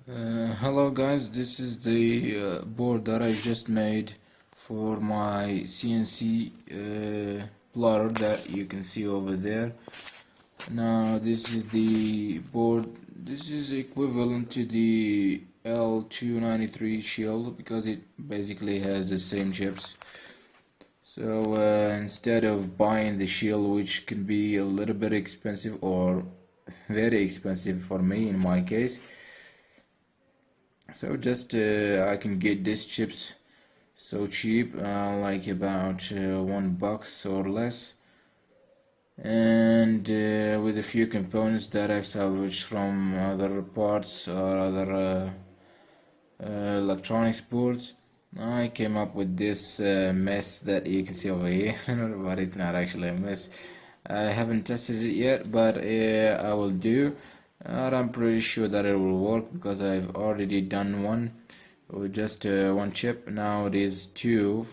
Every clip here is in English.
Hello guys, this is the board that I just made for my CNC plotter that you can see over there. Now this is the board. This is equivalent to the L293 Shield because it basically has the same chips. So instead of buying the Shield, which can be a little bit expensive or very expensive for me in my case, so just I can get these chips so cheap, like about $1 or less, and with a few components that I've salvaged from other parts or other electronics boards. I came up with this mess that you can see over here, but it's not actually a mess. I haven't tested it yet, but I will do. I'm pretty sure that it will work because I've already done one with just one chip. Now it is two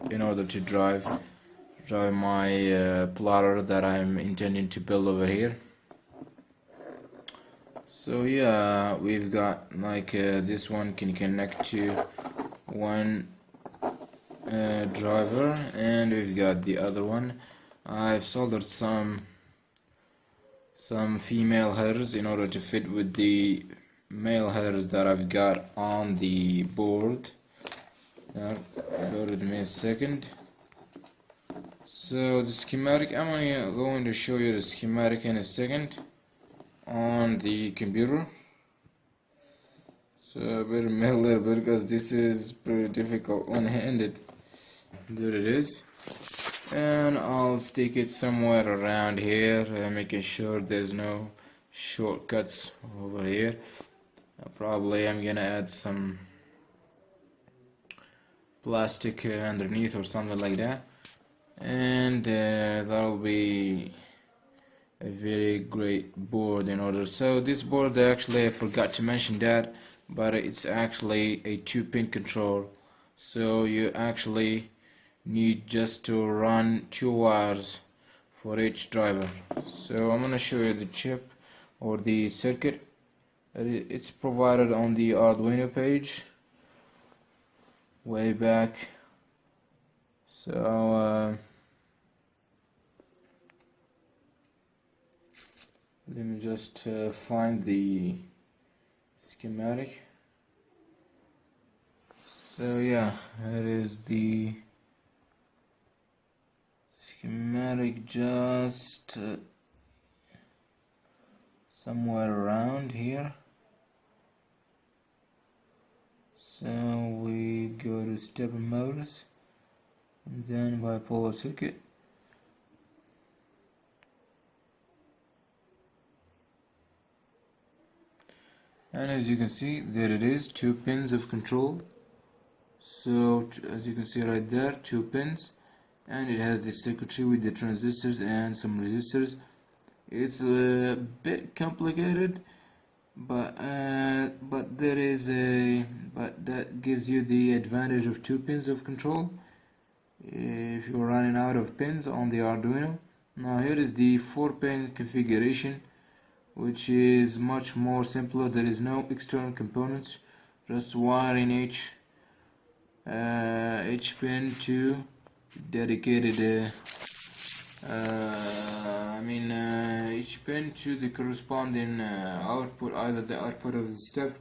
in order to drive my plotter that I'm intending to build over here. So yeah, we've got like this one can connect to one driver, and we've got the other one. I've soldered some female headers in order to fit with the male headers that I've got on the board. Now, bear with me a second. So the schematic, I'm going to show you the schematic in a second on the computer. So bear with me a little bit because this is pretty difficult one-handed. There it is. And I'll stick it somewhere around here, making sure there's no shortcuts over here. Probably I'm gonna add some plastic underneath or something like that, and that'll be a very great board in order. So this board, actually I forgot to mention that, but it's actually a 2-pin control, so you actually need just to run 2 wires for each driver. So I'm gonna show you the chip or the circuit. It's provided on the Arduino page way back. So let me just find the schematic. So yeah, it is the schematic, just somewhere around here. So we go to stepper motors and then bipolar circuit. And as you can see, there it is, 2 pins of control. So as you can see right there, 2 pins, and it has the circuitry with the transistors and some resistors. It's a bit complicated, but that gives you the advantage of 2 pins of control if you're running out of pins on the Arduino. Now here is the 4-pin configuration, which is much more simpler. There is no external components, just wiring each pin to dedicated each pin to the corresponding output, either the output of the step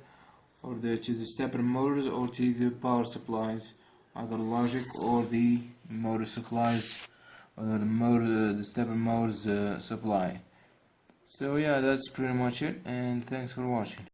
or to the stepper motors or to the power supplies, either logic or the motor supplies, or the stepper motors supply. So yeah, that's pretty much it, and thanks for watching.